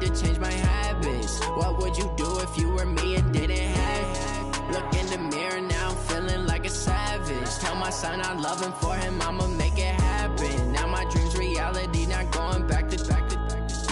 to change my habits. What would you do if you were me and didn't have it? Look in the mirror now, I'm feeling like a savage. Tell my son I love him, for him I'ma make it happen. Now my dream's reality, not going back to.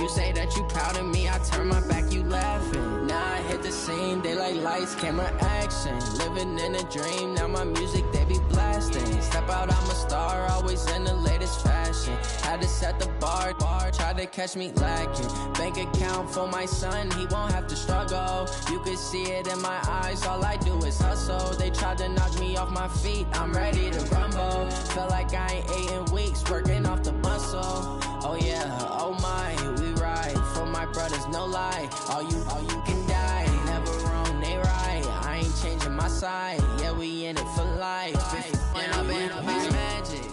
You say that you proud of me, I turn my back, you laughing. Now I hit the scene, they like lights, camera, action. Living in a dream, now my music they be blasting. Step out, I'm a star, always in the latest fashion. Had to set the bar, try to catch me lacking. Bank account for my son, he won't have to struggle. You can see it in my eyes, all I do is hustle. They tried to knock me off my feet, I'm ready to rumble. Feel like I ain't ate in weeks, working off the muscle. Oh yeah, oh my, we ride for my brothers, no lie. All you can die, never wrong, they right. I ain't changing my side, yeah, we in it for life. It's magic.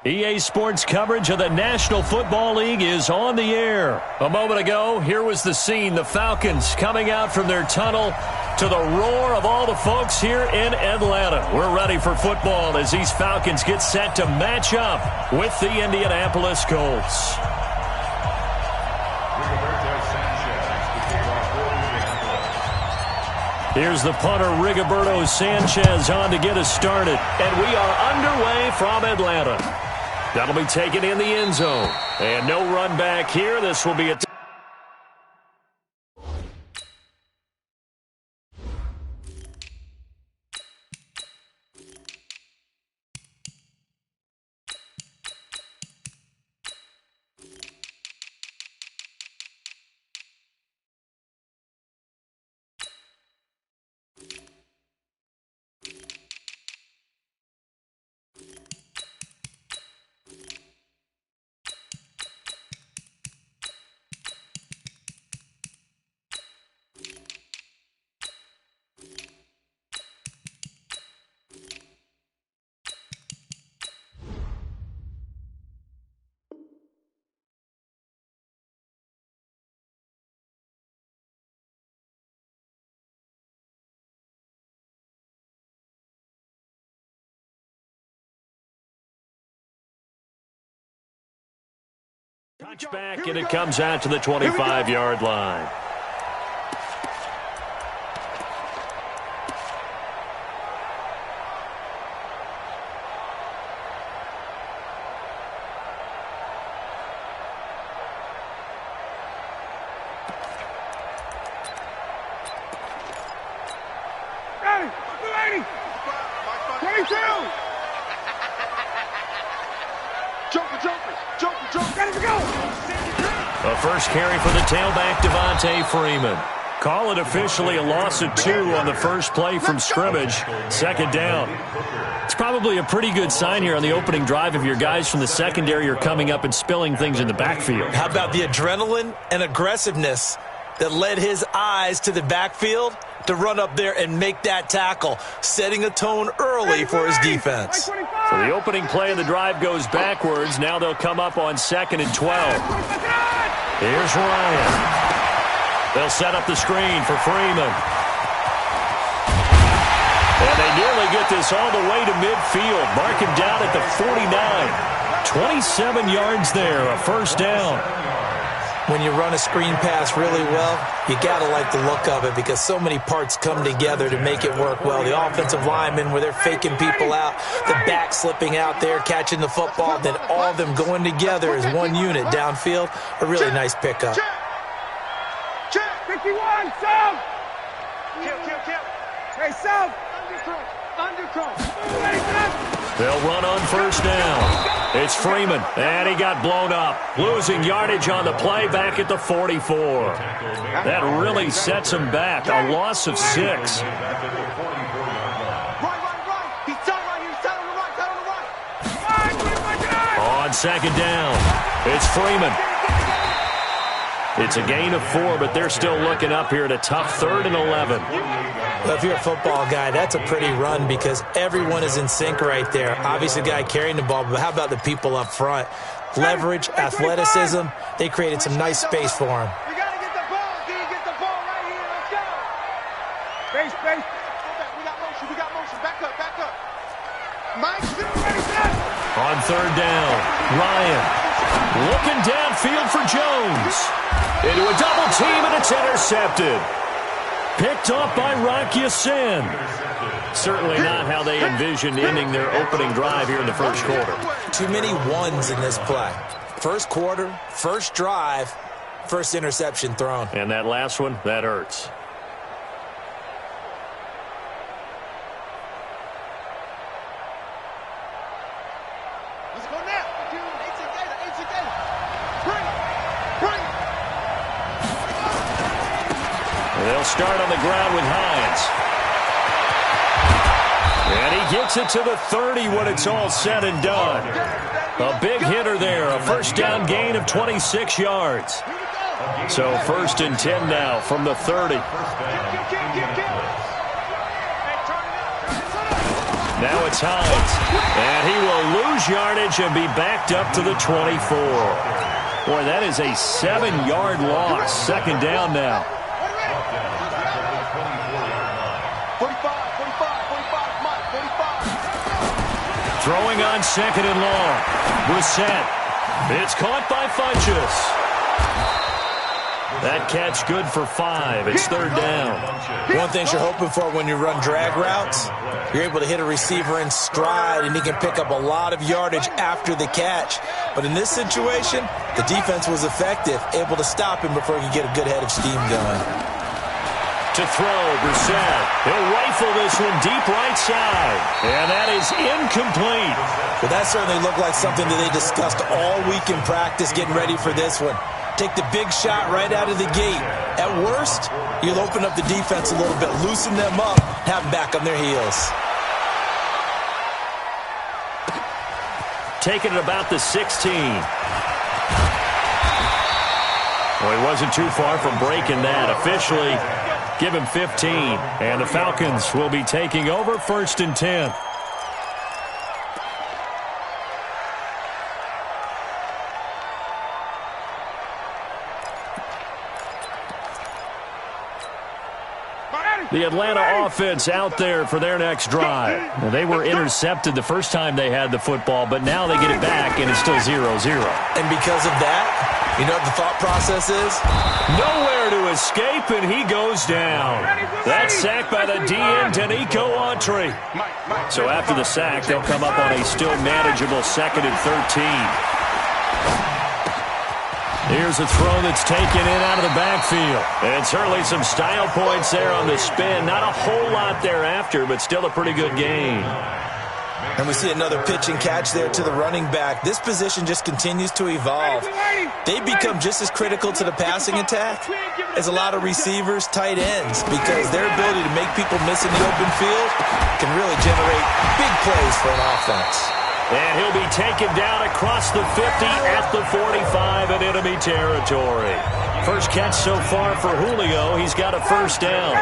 EA Sports coverage of the National Football League is on the air. A moment ago, here was the scene. The Falcons coming out from their tunnel to the roar of all the folks here in Atlanta. We're ready for football as these Falcons get set to match up with the Indianapolis Colts. Here's the punter, Rigoberto Sanchez, on to get us started. And we are underway from Atlanta. That'll be taken in the end zone. And no run back here. This will be a touchback, and it comes out to the 25-yard line. Ready, 22. Joker, ready to go. A first carry for the tailback, Devontae Freeman. Call it officially a loss of 2 on the first play from scrimmage. Second down. It's probably a pretty good sign here on the opening drive if your guys from the secondary are coming up and spilling things in the backfield. How about the adrenaline and aggressiveness that led his eyes to the backfield to run up there and make that tackle, setting a tone early for his defense. So the opening play of the drive goes backwards. Now they'll come up on 2nd and 12. Here's Ryan. They'll set up the screen for Freeman. And they nearly get this all the way to midfield. Mark him down at the 49. 27 yards there, a first down. When you run a screen pass really well, you got to like the look of it because so many parts come together to make it work well. The offensive linemen, where they're faking people out, the back slipping out there, catching the football, then all of them going together as one unit downfield. A really nice pickup. 51, South. Kill. Hey, South. Undercross. They'll run on first down. It's Freeman, and he got blown up. Losing yardage on the play back at the 44. That really sets him back. A loss of 6. Right. He's down right here. He's down on the right. On second down, it's Freeman. It's a gain of 4, but they're still looking up here at a tough 3rd and 11. Well, if you're a football guy, that's a pretty run because everyone is in sync right there. Obviously, the guy carrying the ball, but how about the people up front? Leverage, athleticism, they created some nice space for him. We got to get the ball, D. Get the ball right here. Let's go. Base. We got motion. Back up. Mike, ready, set. On third down, Ryan looking downfield Into a double team, and it's intercepted. Picked off by Rocky Sin. Certainly not how they envisioned ending their opening drive here in the first quarter. Too many ones in this play. First quarter, first drive, first interception thrown. And that last one, that hurts. Let's go now. Bring. They'll start on the ground with Hines. And he gets it to the 30 when it's all said and done. A big hitter there, a first down gain of 26 yards. So 1st and 10 now from the 30. Now it's Hines. And he will lose yardage and be backed up to the 24. Boy, that is a 7-yard loss. Second down now. 45. Throwing on 2nd and long. Brissett. It's caught by Funchess. That catch good for 5. It's 3rd down. One thing you're hoping for when you run drag routes, you're able to hit a receiver in stride, and he can pick up a lot of yardage after the catch. But in this situation, the defense was effective, able to stop him before he could get a good head of steam going. To throw, Brissett. He'll rifle this one deep right side. And that is incomplete. Well, that certainly looked like something that they discussed all week in practice, getting ready for this one. Take the big shot right out of the gate. At worst, you'll open up the defense a little bit, loosen them up, have them back on their heels. Taking it about the 16. Well, he wasn't too far from breaking that. Officially, give him 15. And the Falcons will be taking over 1st and 10. The Atlanta offense out there for their next drive. Well, they were intercepted the first time they had the football, but now they get it back, and it's still 0-0. And because of that, you know what the thought process is? Nowhere to escape, and he goes down. That sack by the DN, Danico Autry. So after the sack, they'll come up on a still manageable 2nd and 13. Here's a throw that's taken in out of the backfield. And certainly some style points there on the spin. Not a whole lot thereafter, but still a pretty good gain. And we see another pitch and catch there to the running back. This position just continues to evolve. They become just as critical to the passing attack as a lot of receivers, tight ends, because their ability to make people miss in the open field can really generate big plays for an offense. And he'll be taken down across the 50 at the 45 in enemy territory. First catch so far for Julio. He's got a first down.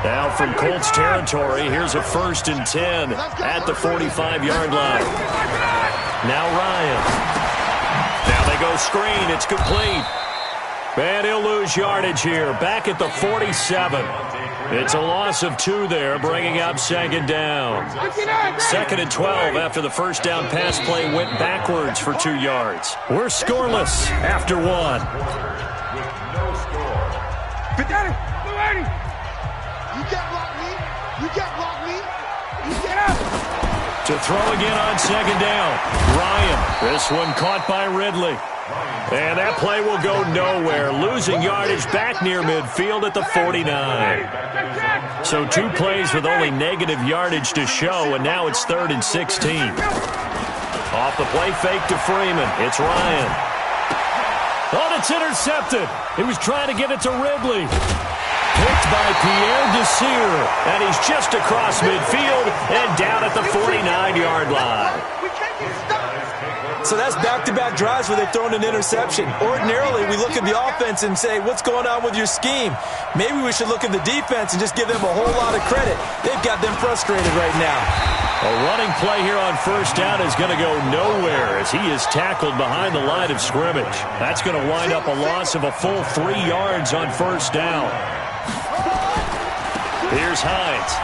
Now from Colts territory, here's a 1st and 10 at the 45-yard line. Now Ryan. Now they go screen. It's complete. And he'll lose yardage here. Back at the 47. It's a loss of 2 there, bringing up 2nd down. 2nd and 12 after the first down pass play went backwards for 2 yards. We're scoreless after 1. You can't block me. You get up. To throw again on 2nd down. Ryan, this one caught by Ridley. And that play will go nowhere, losing yardage back near midfield at the 49. So 2 plays with only negative yardage to show, and now it's 3rd and 16. Off the play fake to Freeman. It's Ryan. Oh, it's intercepted. He was trying to get it to Ridley. Picked by Pierre Desir, and he's just across midfield and down at the 49-yard line. So that's back-to-back drives where they've thrown an interception. Ordinarily, we look at the offense and say, what's going on with your scheme? Maybe we should look at the defense and just give them a whole lot of credit. They've got them frustrated right now. A running play here on first down is going to go nowhere as he is tackled behind the line of scrimmage. That's going to wind up a loss of a full 3 yards on first down. Here's Hines.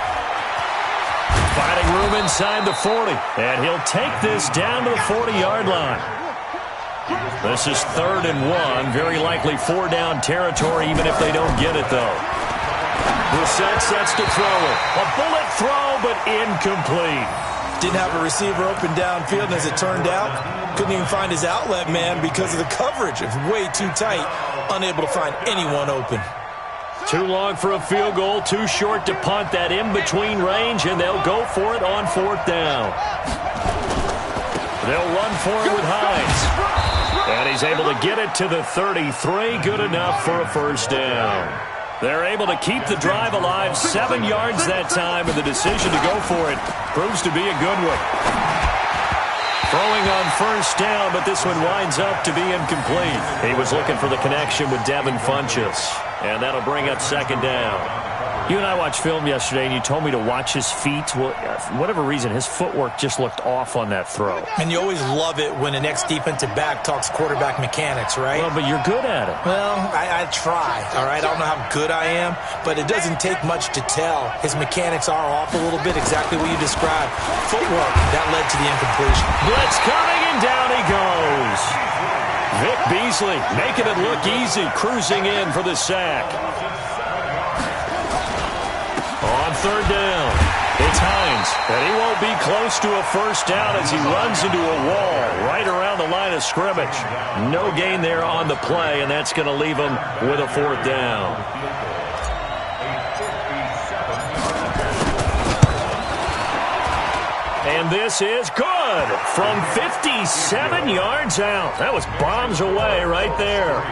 Finding room inside the 40, and he'll take this down to the 40-yard line. This is 3rd and 1. Very likely 4-down territory, even if they don't get it, though. Brissett sets to throw it. A bullet throw, but incomplete. Didn't have a receiver open downfield, and as it turned out, couldn't even find his outlet man because of the coverage. It was way too tight, unable to find anyone open. Too long for a field goal, too short to punt that in-between range, and they'll go for it on 4th down. They'll run for it with Hines. And he's able to get it to the 33. Good enough for a 1st down. They're able to keep the drive alive. 7 yards that time, and the decision to go for it proves to be a good one. Throwing on 1st down, but this one winds up to be incomplete. He was looking for the connection with Devin Funchess, and that'll bring up 2nd down. You and I watched film yesterday, and you told me to watch his feet. Well, for whatever reason, his footwork just looked off on that throw. And you always love it when an ex-defensive back talks quarterback mechanics, right? Well, but you're good at it. Well, I try, all right? I don't know how good I am, but it doesn't take much to tell. His mechanics are off a little bit, exactly what you described. Footwork, that led to the incompletion. Blitz coming, and down he goes. Vic Beasley making it look easy, cruising in for the sack. On 3rd down, it's Hines, and he won't be close to a 1st down as he runs into a wall right around the line of scrimmage. No gain there on the play, and that's going to leave him with a 4th down. And this is good from 57 yards out. That was bombs away right there.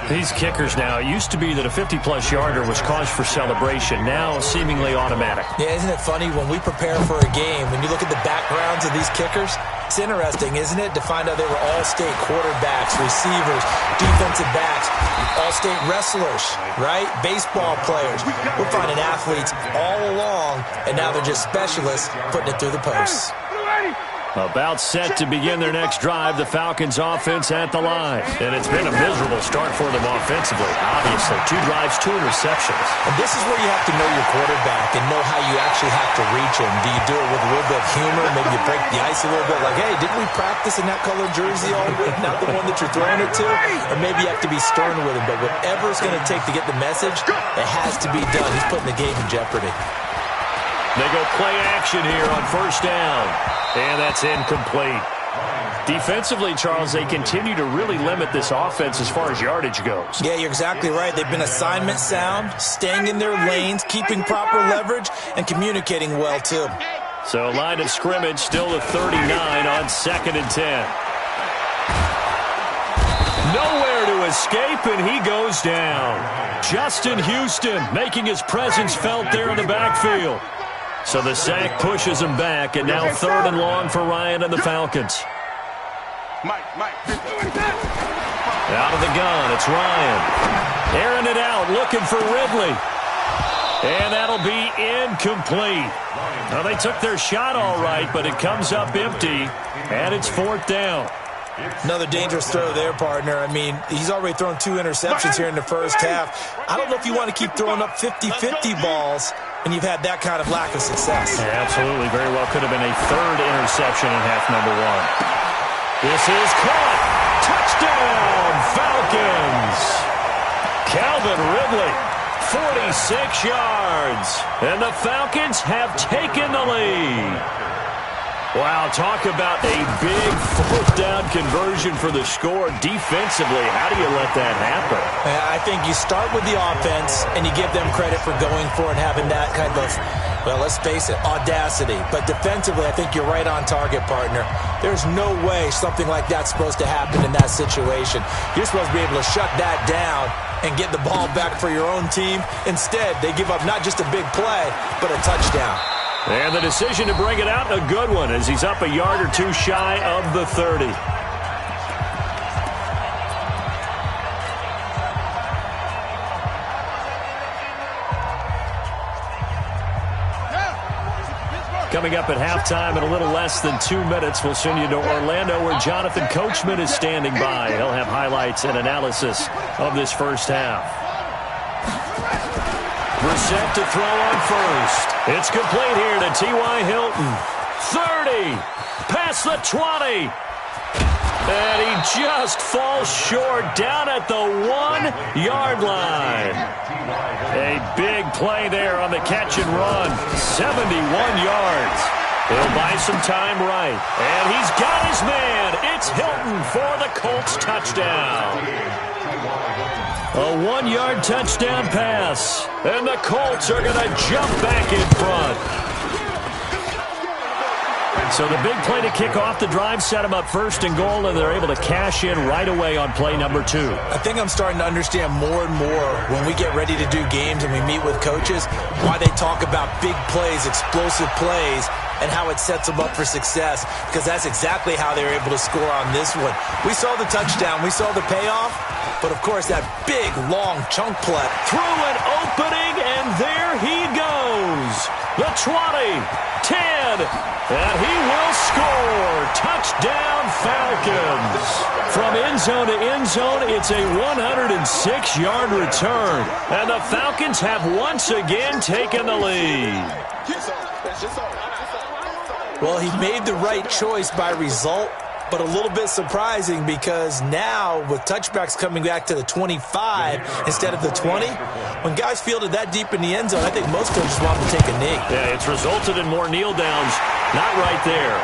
These kickers now, it used to be that a 50-plus yarder was cause for celebration. Now, seemingly automatic. Yeah, isn't it funny when we prepare for a game, when you look at the backgrounds of these kickers, it's interesting, isn't it, to find out they were all-state quarterbacks, receivers, defensive backs, all-state wrestlers, right? Baseball players. We're finding athletes all along, and now they're just specialists putting it through the posts. About set to begin their next drive, the Falcons offense at the line. And it's been a miserable start for them offensively, obviously. 2 drives, 2 interceptions. And this is where you have to know your quarterback and know how you actually have to reach him. Do you do it with a little bit of humor? Maybe you break the ice a little bit like, hey, didn't we practice in that colored jersey all week? Not the one that you're throwing it to? Or maybe you have to be stern with him. But whatever it's going to take to get the message, it has to be done. He's putting the game in jeopardy. They go play action here on 1st down. And that's incomplete. Defensively, Charles, they continue to really limit this offense as far as yardage goes. Yeah, you're exactly right. They've been assignment sound, staying in their lanes, keeping proper leverage, and communicating well, too. So line of scrimmage still to 39 on 2nd and 10. Nowhere to escape, and he goes down. Justin Houston making his presence felt there in the backfield. So the sack pushes him back, and now 3rd and long for Ryan and the Falcons. Out of the gun, it's Ryan. Airing it out, looking for Ridley. And that'll be incomplete. Now, they took their shot all right, but it comes up empty, and it's 4th down. Another dangerous throw there, partner. I mean, he's already thrown 2 interceptions here in the first half. I don't know if you want to keep throwing up 50-50 balls when you've had that kind of lack of success. Yeah, absolutely. Very well could have been a 3rd interception in half number 1. This is caught. Touchdown, Falcons. Calvin Ridley, 46 yards. And the Falcons have taken the lead. Wow, talk about a big 4th down conversion for the score. Defensively, how do you let that happen? I think you start with the offense, and you give them credit for going for it, having that kind of, well, let's face it, audacity. But defensively, I think you're right on target, partner. There's no way something like that's supposed to happen in that situation. You're supposed to be able to shut that down and get the ball back for your own team. Instead, they give up not just a big play, but a touchdown. And the decision to bring it out, a good one, as he's up a yard or 2 shy of the 30. Coming up at halftime in a little less than 2 minutes, we'll send you to Orlando where Jonathan Coachman is standing by. He'll have highlights and analysis of this first half. Brissett to throw on first. It's complete here to T.Y. Hilton. 30. Past the 20. And he just falls short down at the 1-yard line. A big play there on the catch and run. 71 yards. He'll buy some time right. And he's got his man. It's Hilton for the Colts touchdown. A 1-yard touchdown pass. And the Colts are going to jump back in front. So the big play to kick off the drive set them up first and goal, and they're able to cash in right away on play number 2. I think I'm starting to understand more and more when we get ready to do games and we meet with coaches why they talk about big plays, explosive plays, and how it sets them up for success, because that's exactly how they were able to score on this one. We saw the touchdown. We saw the payoff. But, of course, that big, long chunk play. Through an opening, and there he goes. The 20, 10, and he will score. Touchdown, Falcons. From end zone to end zone, it's a 106-yard return. And the Falcons have once again taken the lead. Well, he made the right choice by result, but a little bit surprising because now with touchbacks coming back to the 25 instead of the 20, when guys fielded that deep in the end zone, I think most coaches want to take a knee. Yeah, it's resulted in more kneel downs. Not right there.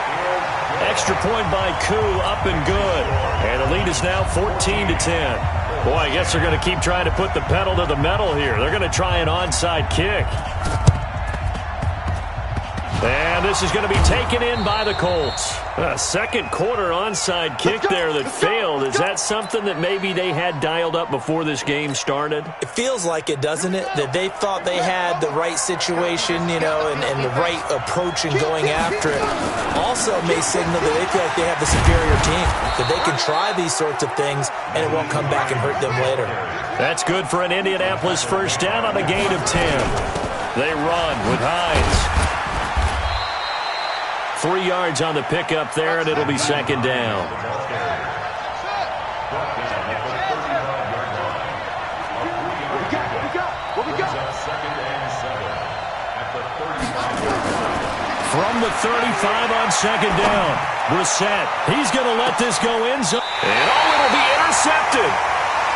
Extra point by Koo, up and good. And the lead is now 14-10. Boy, I guess they're going to keep trying to put the pedal to the metal here. They're going to try an onside kick. And this is going to be taken in by the Colts. A second quarter onside kick there that failed. Is that something that maybe they had dialed up before this game started? It feels like it, doesn't it? That they thought they had the right situation, you know, and the right approach in going after it. Also may signal that they feel like they have the superior team, that they can try these sorts of things and it won't come back and hurt them later. That's good for an Indianapolis first down on a gain of 10. They run with Hines. 3 yards on the pickup there, and it'll be second down. From the 35 on second down, Brissett. He's going to let this go in. And it'll be intercepted.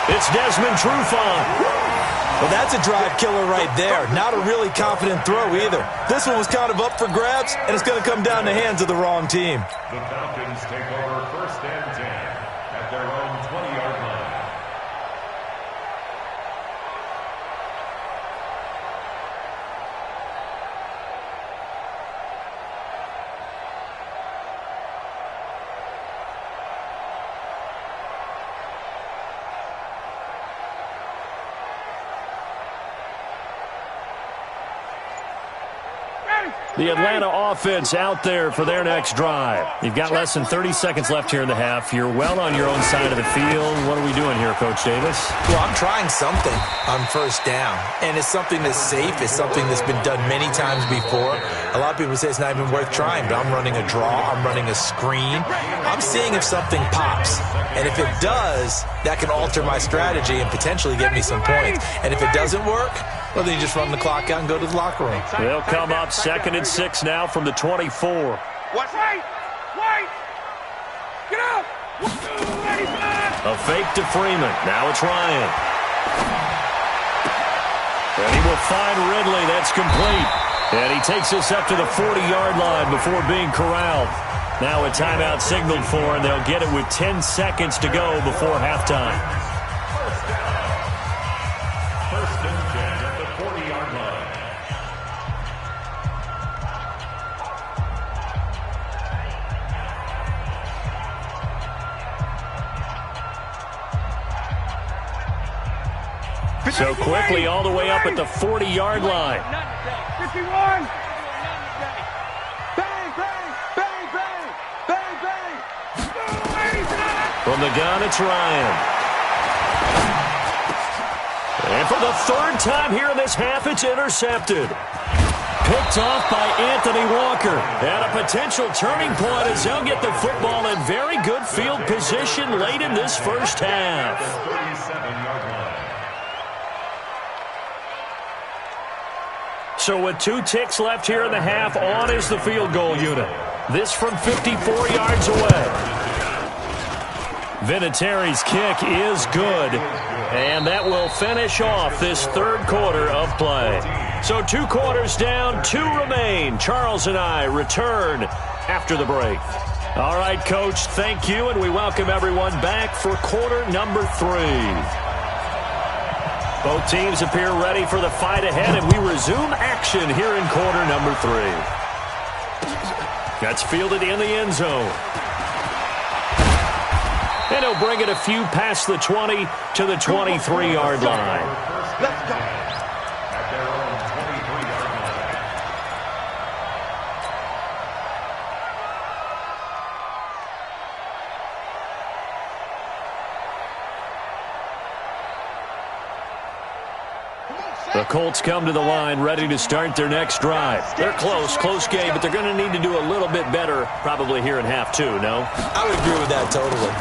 It's Desmond Trufant. Well, that's a drive killer right there. Not a really confident throw either. This one was kind of up for grabs, and it's going to come down the hands of the wrong team. The Falcons take over first and 10 at their own 20-yard line. The Atlanta offense out there for their next drive. You've got less than 30 seconds left here in the half. You're well on your own side of the field. What are we doing here, Coach Davis? Well, I'm trying something on first down, and it's something that's safe. It's something that's been done many times before. A lot of people say it's not even worth trying, but I'm running a draw. I'm running a screen. I'm seeing if something pops, and if it does, that can alter my strategy and potentially get me some points. And if it doesn't work, well, then you just run the clock out and go to the locker room. They'll come up 2nd and 6 now from the 24. Wait! Get up! A fake to Freeman. Now it's Ryan. And he will find Ridley. That's complete. And he takes us up to the 40-yard line before being corralled. Now a timeout signaled for, and they'll get it with 10 seconds to go before halftime. First and 10 at the 40-yard line. So quickly all the way up at the 40-yard line. 51! Bang, bang, bang, bang, bang, bang! From the gun, it's Ryan. And for the third time here in this half, it's intercepted. Picked off by Anthony Walker. And a potential turning point as they'll get the football in very good field position late in this first half. 37-yard line. So with 2 ticks left here in the half, on is the field goal unit. This from 54 yards away. Vinatieri's kick is good, and that will finish off this third quarter of play. So 2 quarters down, 2 remain. Charles and I return after the break. All right, Coach, thank you, and we welcome everyone back for quarter number 3. Both teams appear ready for the fight ahead, and we resume action here in quarter number 3. That's fielded in the end zone. And he'll bring it a few past the 20 to the 23-yard line. Let's go. At their own 23-yard line. The Colts come to the line ready to start their next drive. They're close game, but they're going to need to do a little bit better probably here in half 2, no? I would agree with that totally.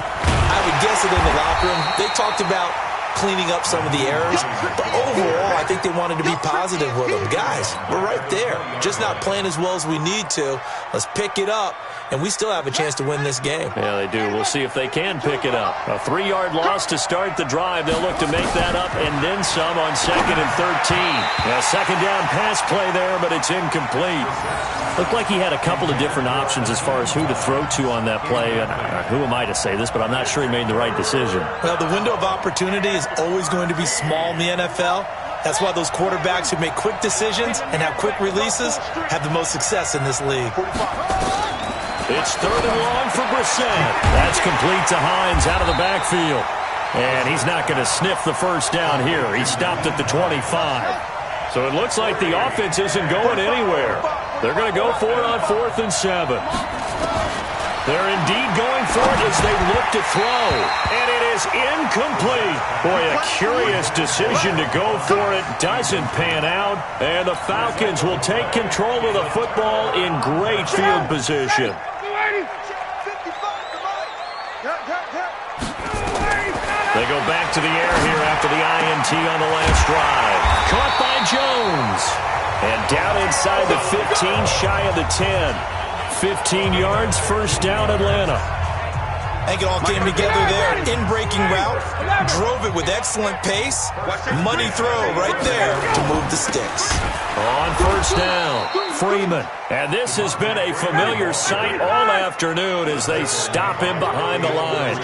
I would guess it in the locker room. They talked about cleaning up some of the errors, but overall, I think they wanted to be positive with them. Guys, we're right there. Just not playing as well as we need to. Let's pick it up, and we still have a chance to win this game. Yeah, they do. We'll see if they can pick it up. A 3-yard loss to start the drive. They'll look to make that up and then some on 2nd and 13. A second down pass play there, but it's incomplete. Looked like he had a couple of different options as far as who to throw to on that play. Who am I to say this, but I'm not sure he made the right decision. Well, the window of opportunity is always going to be small in the NFL. That's why those quarterbacks who make quick decisions and have quick releases have the most success in this league. It's 3rd and long for Brissett. That's complete to Hines out of the backfield. And he's not going to sniff the first down here. He stopped at the 25. So it looks like the offense isn't going anywhere. They're going to go for it on 4th and 7. They're indeed going for it as they look to throw. And it is incomplete. Boy, a curious decision to go for it. Doesn't pan out. And the Falcons will take control of the football in great field position. They go back to the air here after the INT on the last drive. Caught by Jones. And down inside the 15, shy of the 10. 15 yards, first down, Atlanta. I think it all came together there. In-breaking route, drove it with excellent pace. Money throw right there to move the sticks. On first down, Freeman. And this has been a familiar sight all afternoon as they stop him behind the line.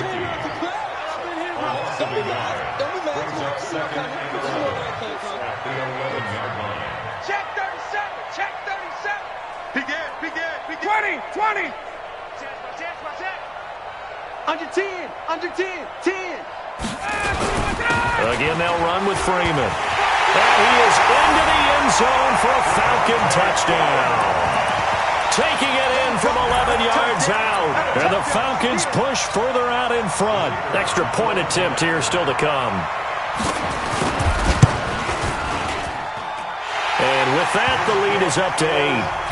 Check 37. Check 37. Begin. 20. Under 10. 10. Again, they'll run with Freeman. And he is into the end zone for a Falcon touchdown. Taking it in from 11 yards out. And the Falcons push further out in front. Extra point attempt here still to come. And with that, the lead is up to 8.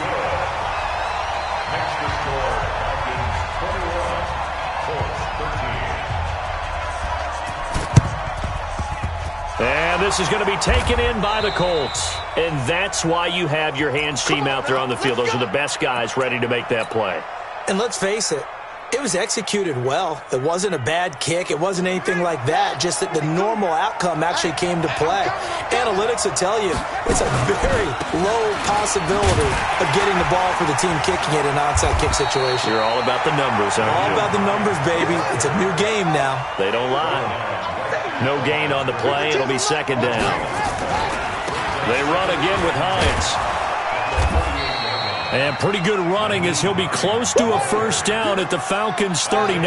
And this is going to be taken in by the Colts. And that's why you have your hands team out there on the field. Those are the best guys ready to make that play. And let's face it, it was executed well. It wasn't a bad kick. It wasn't anything like that. Just that the normal outcome actually came to play. Analytics will tell you it's a very low possibility of getting the ball for the team kicking it in an onside kick situation. You're all about the numbers, aren't you? All about the numbers, baby. It's a new game now. They don't lie. No gain on the play. It'll be second down. They run again with Hines. And pretty good running as he'll be close to a first down at the Falcons' 39.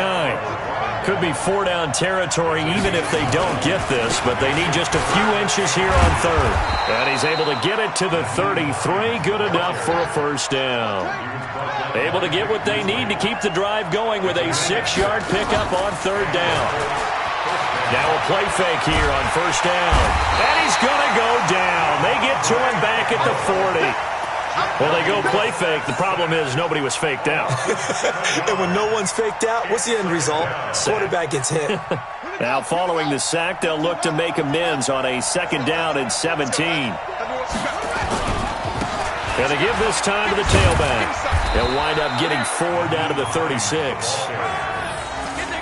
Could be 4-down territory even if they don't get this, but they need just a few inches here on 3rd. And he's able to get it to the 33. Good enough for a first down. Able to get what they need to keep the drive going with a 6-yard pickup on 3rd down. Now a play fake here on first down. And he's going to go down. They get to him back at the 40. Well, they go play fake. The problem is nobody was faked out. And when no one's faked out, what's the end result? Quarterback gets hit. Now following the sack, they'll look to make amends on a 2nd down and 17. And they give this time to the tailback. They'll wind up getting 4 down to the 36.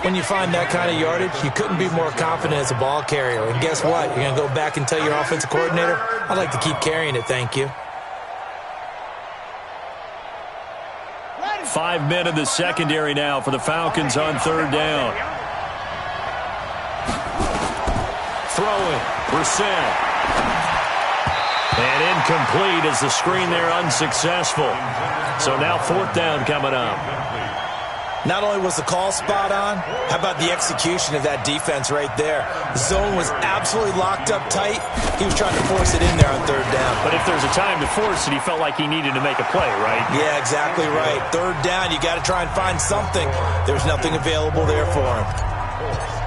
When you find that kind of yardage, you couldn't be more confident as a ball carrier. And guess what? You're going to go back and tell your offensive coordinator, I'd like to keep carrying it, thank you. 5 men in the secondary now for the Falcons on 3rd down. Throwing, Brissett. And incomplete as the screen there unsuccessful. So now 4th down coming up. Not only was the call spot on, how about the execution of that defense right there? The zone was absolutely locked up tight. He was trying to force it in there on 3rd down. But if there's a time to force it, he felt like he needed to make a play, right? Yeah, exactly right. 3rd down, you got to try and find something. There's nothing available there for him.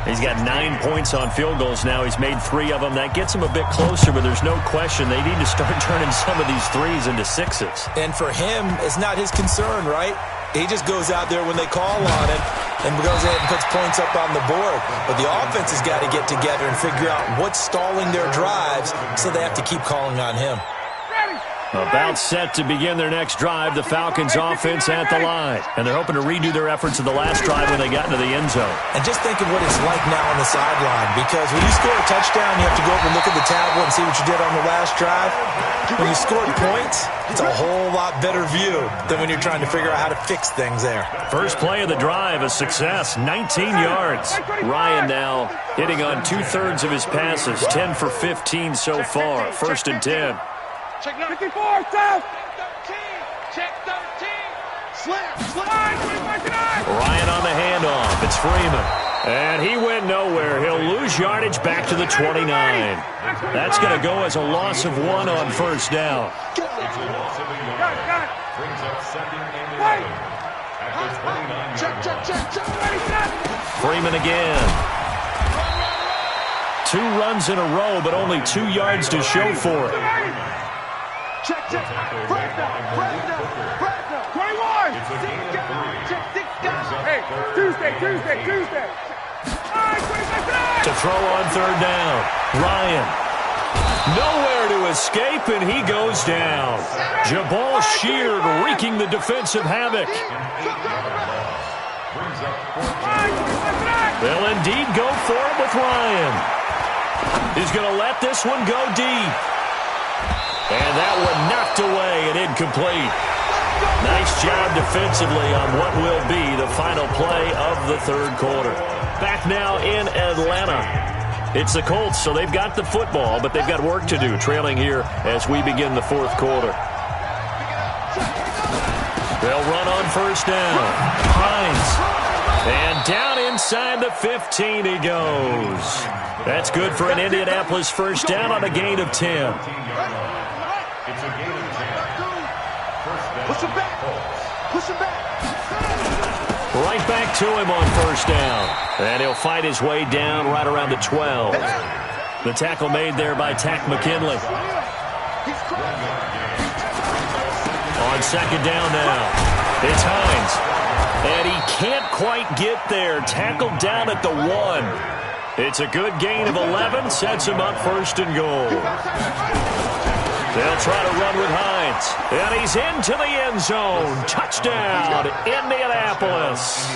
He's got 9 points on field goals now. He's made 3 of them. That gets him a bit closer, but there's no question they need to start turning some of these 3s into 6s. And for him, it's not his concern, right? He just goes out there when they call on him and goes ahead and puts points up on the board. But the offense has got to get together and figure out what's stalling their drives, so they have to keep calling on him. About set to begin their next drive, the Falcons offense at the line. And they're hoping to redo their efforts of the last drive when they got into the end zone. And just think of what it's like now on the sideline, because when you score a touchdown, you have to go over and look at the tablet and see what you did on the last drive. When you scored points, it's a whole lot better view than when you're trying to figure out how to fix things there. First play of the drive, a success, 19 yards. Ryan now hitting on 2/3 of his passes, 10 for 15 so far. 1st and 10. Check 54, south. Check 13. Slam. Ryan on the handoff. It's Freeman. And he went nowhere. He'll lose yardage back to the 29. That's going to go as a loss of 1 on 1st down. Brings up 2nd and 11 at the 29-yard line. Freeman again. 2 runs in a row, but only 2 yards to show for it. Check. Break down. 21. Hey, Tuesday. To throw on 3rd down. Ryan. Nowhere to escape, and he goes down. Jabal Sheard wreaking the defensive havoc. They'll indeed go for it with Ryan. He's going to let this one go deep. And that one knocked away and incomplete. Nice job defensively on what will be the final play of the 3rd quarter. Back now in Atlanta. It's the Colts, so they've got the football, but they've got work to do, trailing here as we begin the 4th quarter. They'll run on 1st down. Hines. And down inside the 15 he goes. That's good for an Indianapolis 1st down on a gain of 10. It's a gain of 10. Push him back. Right back to him on 1st down. And he'll fight his way down right around the 12. The tackle made there by Tack McKinley. On 2nd down now. It's Hines. And he can't quite get there. Tackled down at the 1. It's a good gain of 11. Sets him up 1st and goal. They'll try to run with Hines. And he's into the end zone. Touchdown, Indianapolis.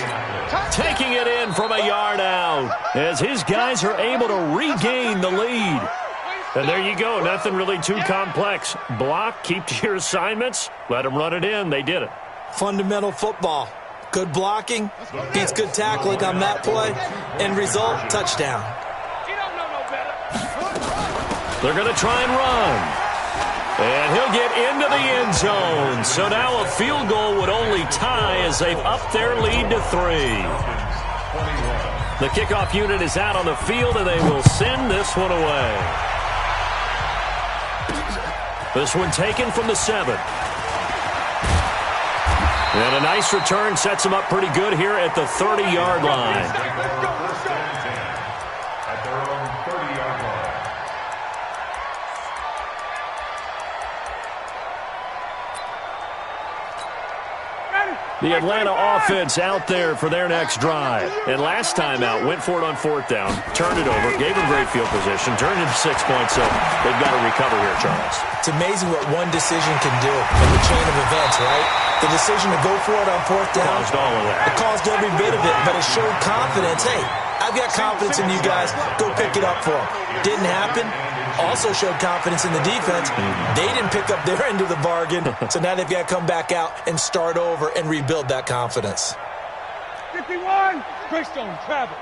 Taking it in from a yard out as his guys are able to regain the lead. And there you go. Nothing really too complex. Block, keep to your assignments, let them run it in. They did it. Fundamental football. Good blocking, beats good tackling on that play. End result, touchdown. They're going to try and run. And he'll get into the end zone. So now a field goal would only tie as they've upped their lead to 3. The kickoff unit is out on the field, and they will send this one away. This one taken from the 7. And a nice return sets him up pretty good here at the 30-yard line. At their own 30-yard line. Ready. The Atlanta offense out there for their next drive. And last time out, went for it on 4th down, turned it over, gave them great field position, turned it to 6 points, so they've got to recover here, Charles. It's amazing what one decision can do in the chain of events, right? The decision to go for it on 4th down. Caused all of that. It caused every bit of it, but it showed confidence. Hey, I've got confidence in you guys. Go pick it up for them. Didn't happen. Also showed confidence in the defense. They didn't pick up their end of the bargain, so now they've got to come back out and start over and rebuild that confidence. 51, Greystone, travel.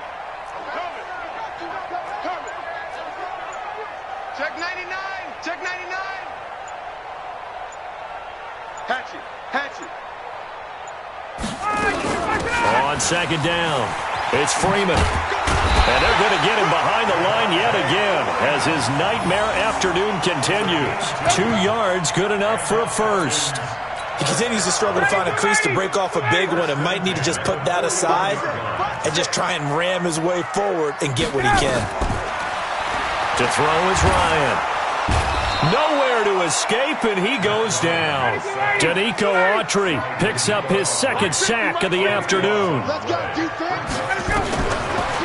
Check 99, check 99. Hatchet. On 2nd down, it's Freeman. And they're going to get him behind the line yet again as his nightmare afternoon continues. 2 yards, good enough for a first. He continues to struggle to find a crease to break off a big one and might need to just put that aside and just try and ram his way forward and get what he can. To throw is Ryan. Nowhere to escape, and he goes down. Danico Autry picks up his 2nd sack of the afternoon.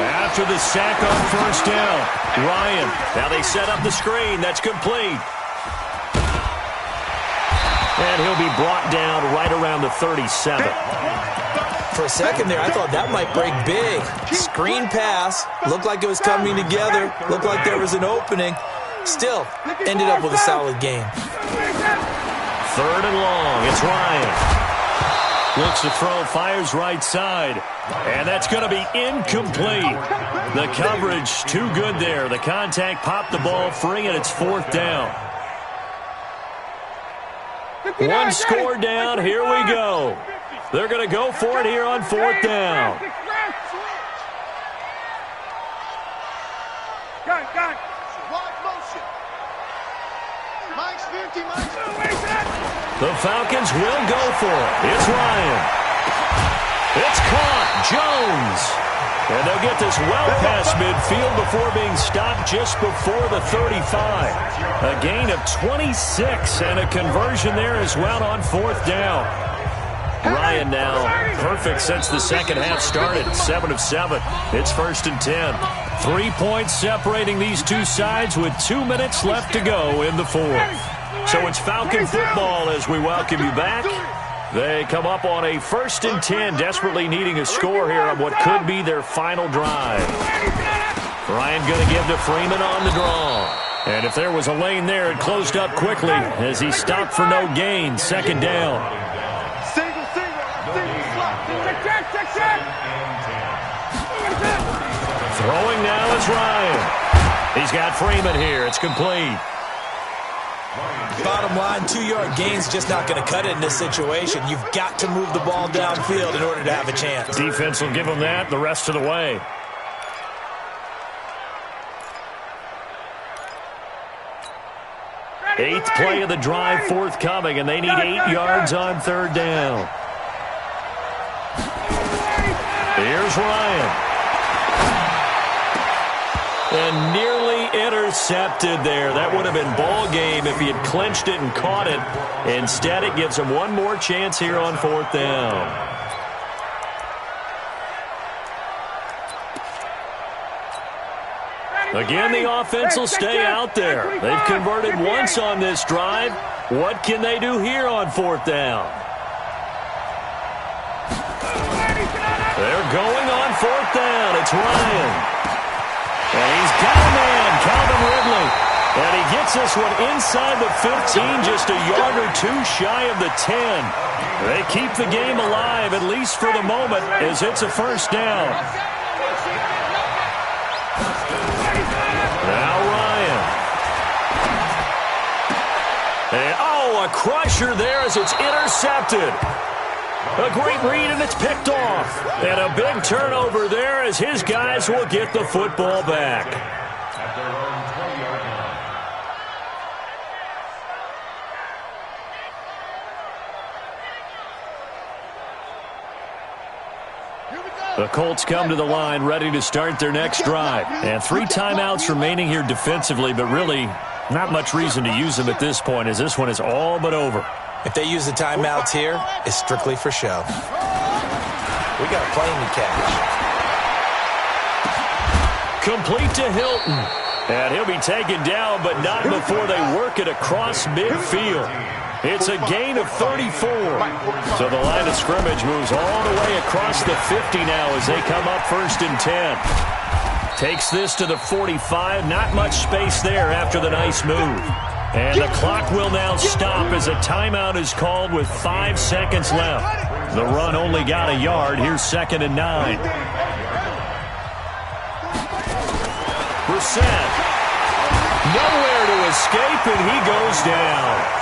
After the sack on 1st down, Ryan. Now they set up the screen. That's complete. And he'll be brought down right around the 37. For a second there, I thought that might break big. Screen pass. Looked like it was coming together. Looked like there was an opening. Still, ended up with a solid game. 3rd and long. It's Ryan. Looks to throw, fires right side. And that's going to be incomplete. The coverage too good there. The contact popped the ball free, and it's 4th down. 1 score down. Here we go. They're going to go for it here on 4th down. Got. Wide motion. Mike's 50, The Falcons will go for it. It's Ryan. It's caught. Jones. And they'll get this well past midfield before being stopped just before the 35. A gain of 26 and a conversion there as well on 4th down. Ryan now perfect since the second half started. 7 of 7. It's 1st and 10. 3 points separating these two sides with 2 minutes left to go in the 4th. So it's Falcon football as we welcome you back. They come up on a 1st and 10, desperately needing a score here on what could be their final drive. Ryan going to give to Freeman on the draw. And if there was a lane there, it closed up quickly as he stopped for no gain. 2nd down. Throwing now is Ryan. He's got Freeman here. It's complete. Bottom line, 2-yard gain's just not going to cut it in this situation. You've got to move the ball downfield in order to have a chance. Defense will give them that the rest of the way. Eighth play of the drive forthcoming, and they need 8 yards on 3rd down. Here's Ryan. And nearly intercepted there. That would have been ball game if he had clinched it and caught it. Instead, it gives him one more chance here on 4th down. Again, the offense will stay out there. They've converted once on this drive. What can they do here on 4th down? They're going on 4th down. It's Ryan. And he's got a man, Calvin Ridley. And he gets this one inside the 15, just a yard or 2 shy of the 10. They keep the game alive, at least for the moment, as it's a 1st down. Now Ryan. And, a crusher there as it's intercepted. A great read, and it's picked off. And a big turnover there as his guys will get the football back. At their own 20-yard line. The Colts come to the line ready to start their next drive. And 3 timeouts remaining here defensively, but really not much reason to use them at this point as this one is all but over. If they use the timeouts here, it's strictly for show. We got a plane to catch. Complete to Hilton. And he'll be taken down, but not before they work it across midfield. It's a gain of 34. So the line of scrimmage moves all the way across the 50 now as they come up 1st and 10. Takes this to the 45. Not much space there after the nice move. And the clock will now stop as a timeout is called with 5 seconds left. The run only got a yard. Here's 2nd and 9. Brissett. Nowhere to escape, and he goes down.